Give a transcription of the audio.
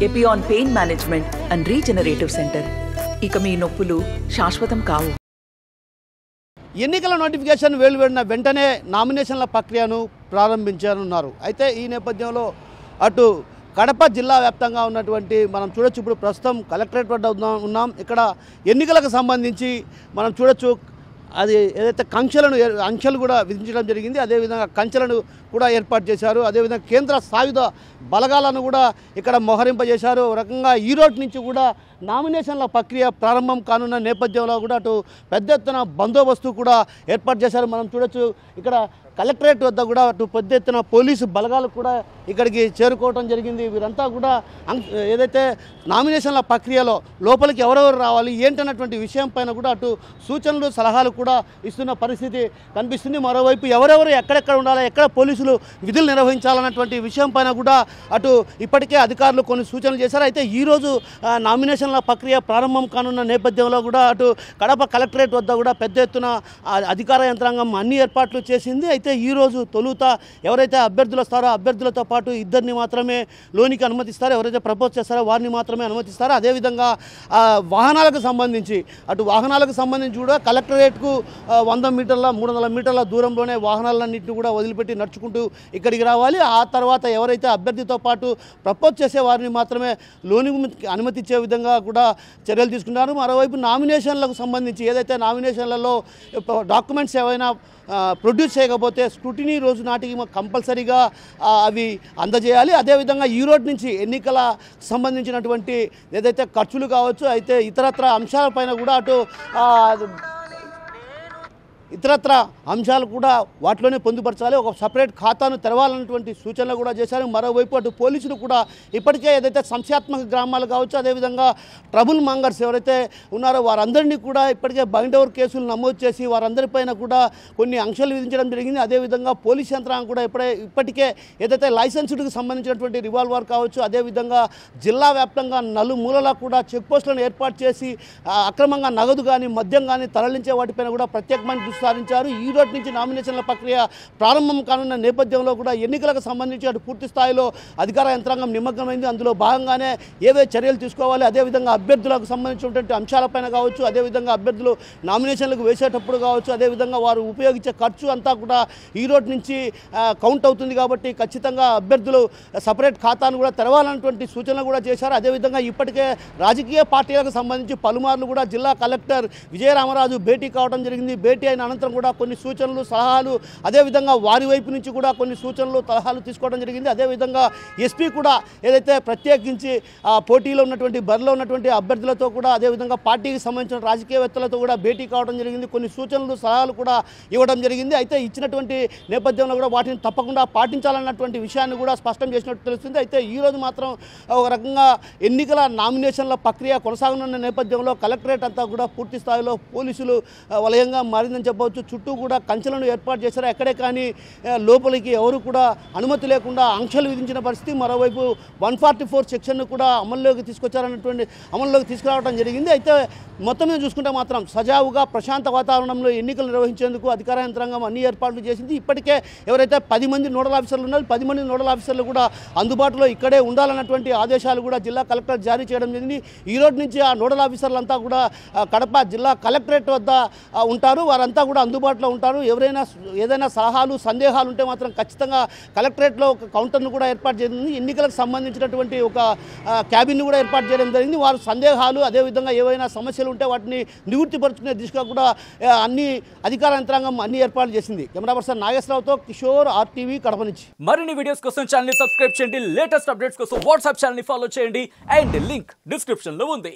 Epione pain management and regenerative centre. ఇక మీ నొప్పులు శాశ్వతం కావు. ఎన్నికల నోటిఫికేషన్ వెలువడిన వెంటనే నామినేషన్ల ప్రక్రియను ప్రారంభించనున్నారు. అయితే ఈ నేపథ్యంలో అటు కడప జిల్లా వ్యాప్తంగా ఉన్నటువంటి మనం చూడొచ్చు, ఇప్పుడు ప్రస్తుతం కలెక్టరేట్ వద్ద ఉన్నాం. ఇక్కడ ఎన్నికలకు సంబంధించి మనం చూడొచ్చు, అది ఏదైతే ఆంక్షలు కూడా విధించడం జరిగింది. అదేవిధంగా కంచెలను కూడా ఏర్పాటు చేశారు. అదేవిధంగా కేంద్ర సాయుధ బలగాలను కూడా ఇక్కడ మోహరింపజేశారు. ఒక రకంగా ఈ రోజు నుంచి కూడా నామినేషన్ల ప్రక్రియ ప్రారంభం కానున్న నేపథ్యంలో కూడా అటు పెద్ద ఎత్తున బందోబస్తు కూడా ఏర్పాటు చేశారు. మనం చూడొచ్చు, ఇక్కడ కలెక్టరేట్ వద్ద కూడా అటు పెద్ద ఎత్తున పోలీసు బలగాలు కూడా ఇక్కడికి చేరుకోవడం జరిగింది. వీరంతా కూడా ఏదైతే నామినేషన్ల ప్రక్రియలో లోపలికి ఎవరెవరు రావాలి ఏంటన్నటువంటి విషయం పైన కూడా అటు సూచనలు సలహాలు కూడా ఇస్తున్న పరిస్థితి కనిపిస్తుంది. మరోవైపు ఎవరెవరు ఎక్కడెక్కడ ఉండాలి, ఎక్కడ పోలీసులు విధులు నిర్వహించాలన్నటువంటి విషయం పైన కూడా అటు ఇప్పటికే అధికారులు కొన్ని సూచనలు చేశారు. అయితే ఈరోజు నామినేషన్ల ప్రక్రియ ప్రారంభం కానున్న నేపథ్యంలో కూడా అటు కడప కలెక్టరేట్ వద్ద కూడా పెద్ద ఎత్తున అధికార యంత్రాంగం అన్ని ఏర్పాట్లు చేసింది. అయితే ఈరోజు తొలుత ఎవరైతే అభ్యర్థులు వస్తారో అభ్యర్థులతో పాటు ఇద్దరిని మాత్రమే లోనికి అనుమతిస్తారో, ఎవరైతే ప్రపోజ్ చేస్తారో వారిని మాత్రమే అనుమతిస్తారు. అదేవిధంగా వాహనాలకు సంబంధించి కూడా కలెక్టరేట్కు 100 మీటర్ల 300 మీటర్ల దూరంలోనే వాహనాలన్నింటినీ కూడా వదిలిపెట్టి నడుచుకుంటూ ఇక్కడికి రావాలి. ఆ తర్వాత ఎవరైతే అభ్యర్థితో పాటు ప్రపోజ్ చేసే వారిని మాత్రమే లోనికి అనుమతించే విధంగా కూడా చర్యలు తీసుకున్నారు. మరోవైపు నామినేషన్లకు సంబంధించి ఏదైతే నామినేషన్లలో డాక్యుమెంట్స్ ఏవైనా ప్రొడ్యూస్ చేయకపోతే స్క్రూటినీ రోజు నాటికి కంపల్సరీగా అవి అందజేయాలి. అదేవిధంగా ఈ రోజు నుంచి ఎన్నికల సంబంధించినటువంటి ఏదైతే ఖర్చులు కావచ్చు, అయితే ఇతరత్ర అంశాలపైన కూడా అటు ఇతరత్ర అంశాలు కూడా వాటిలోనే పొందుపరచాలి. ఒక సపరేట్ ఖాతాను తెరవాలన్నటువంటి సూచనలు కూడా చేశారు. మరోవైపు అటు పోలీసులు కూడా ఇప్పటికే ఏదైతే సంఖ్యాత్మక గ్రామాలు కావచ్చు, అదేవిధంగా ట్రబుల్ మాంగర్స్ ఎవరైతే ఉన్నారో వారందరినీ కూడా ఇప్పటికే బైండ్ ఓవర్ కేసులు నమోదు చేసి వారందరిపైన కూడా కొన్ని ఆంక్షలు విధించడం జరిగింది. అదేవిధంగా పోలీస్ యంత్రాంగం కూడా ఇప్పటికే ఏదైతే లైసెన్స్డ్కి సంబంధించినటువంటి రివాల్వర్ కావచ్చు, అదేవిధంగా జిల్లా వ్యాప్తంగా నలుమూలలా కూడా చెక్ పోస్టులను ఏర్పాటు చేసి అక్రమంగా నగదు కానీ మద్యం కానీ తరలించే వాటిపైన కూడా ప్రత్యేకమైన సాధించారు. ఈ రోజు నుంచి నామినేషన్ల ప్రక్రియ ప్రారంభం కానున్న నేపథ్యంలో కూడా ఎన్నికలకు సంబంధించి అటు పూర్తి స్థాయిలో అధికార యంత్రాంగం నిమగ్నమైంది. అందులో భాగంగానే ఏవే చర్యలు తీసుకోవాలి, అదేవిధంగా అభ్యర్థులకు సంబంధించినటువంటి అంశాలపైన కావచ్చు, అదేవిధంగా అభ్యర్థులు నామినేషన్లకు వేసేటప్పుడు కావచ్చు, అదేవిధంగా వారు ఉపయోగించే ఖర్చు అంతా కూడా ఈ రోజు నుంచి కౌంట్ అవుతుంది. కాబట్టి ఖచ్చితంగా అభ్యర్థులు సపరేట్ ఖాతాను కూడా తెరవాలన్నటువంటి సూచనలు కూడా చేశారు. అదేవిధంగా ఇప్పటికే రాజకీయ పార్టీలకు సంబంధించి పలుమార్లు కూడా జిల్లా కలెక్టర్ విజయరామరాజు భేటీ కావడం జరిగింది. భేటీ అయిన అనంతరం కూడా కొన్ని సూచనలు సలహాలు, అదేవిధంగా వారి వైపు నుంచి కూడా కొన్ని సూచనలు సలహాలు తీసుకోవడం జరిగింది. అదేవిధంగా ఎస్పీ కూడా ఏదైతే ప్రత్యేకించి పోటీలో ఉన్నటువంటి బరిలో ఉన్నటువంటి అభ్యర్థులతో కూడా, అదేవిధంగా పార్టీకి సంబంధించిన రాజకీయవేత్తలతో కూడా భేటీ కావడం జరిగింది. కొన్ని సూచనలు సలహాలు కూడా ఇవ్వడం జరిగింది. అయితే ఇచ్చినటువంటి నేపథ్యంలో కూడా వాటిని తప్పకుండా పాటించాలన్నటువంటి విషయాన్ని కూడా స్పష్టం చేసినట్టు తెలుస్తుంది. అయితే ఈరోజు మాత్రం ఒక రకంగా ఎన్నికల నామినేషన్ల ప్రక్రియ కొనసాగనున్న నేపథ్యంలో కలెక్టరేట్ అంతా కూడా పూర్తి స్థాయిలో పోలీసులు వలయంగా మారిందని చెప్పవచ్చు. చుట్టూ కూడా కంచెలను ఏర్పాటు చేశారు. ఎక్కడే కానీ లోపలికి ఎవరు కూడా అనుమతి లేకుండా ఆంక్షలు విధించిన పరిస్థితి. మరోవైపు 144 సెక్షన్ను కూడా అమల్లోకి తీసుకురావడం జరిగింది. అయితే మొత్తం మీద చూసుకుంటే మాత్రం సజావుగా ప్రశాంత వాతావరణంలో ఎన్నికలు నిర్వహించేందుకు అధికార యంత్రాంగం అన్ని ఏర్పాట్లు చేసింది. ఇప్పటికే ఎవరైతే 10 మంది నోడల్ ఆఫీసర్లు ఉన్నారో 10 మంది నోడల్ ఆఫీసర్లు కూడా అందుబాటులో ఇక్కడే ఉండాలన్నటువంటి ఆదేశాలు కూడా జిల్లా కలెక్టర్ జారీ చేయడం జరిగింది. ఈ రోజు నుంచి ఆ నోడల్ ఆఫీసర్లంతా కూడా కడప జిల్లా కలెక్టరేట్ వద్ద ఉంటారు. వారంతా కూడా అందుబాటులో ఉంటారు. ఎవరైనా ఏదైనా సలహాలు సందేహాలు ఉంటే మాత్రం ఖచ్చితంగా కలెక్టరేట్లో ఒక కౌంటర్ను కూడా ఏర్పాటు చేసింది. ఎన్నికలకు సంబంధించినటువంటి ఒక క్యాబిన్ను కూడా ఏర్పాటు చేయడం జరిగింది. వారు సందేహాలు అదేవిధంగా ఏవైనా సమస్యలు ఉంటే వాటిని నివృత్తిపరుచుకునే దిశగా కూడా అన్ని అధికార యంత్రాంగం అన్ని ఏర్పాట్లు చేసింది. కెమెరా పర్సన్ నాగేశ్వరరావుతో కిషోర్, RTV, కడప నుంచి. మరిన్ని వీడియోస్ కోసం ఛానల్ ని సబ్స్క్రైబ్ చేయండి. లేటెస్ట్ అప్డేట్స్ కోసం వాట్సాప్ ఛానల్ ని ఫాలో చేయండి. అండ్ లింక్ డిస్క్రిప్షన్ లో ఉంది.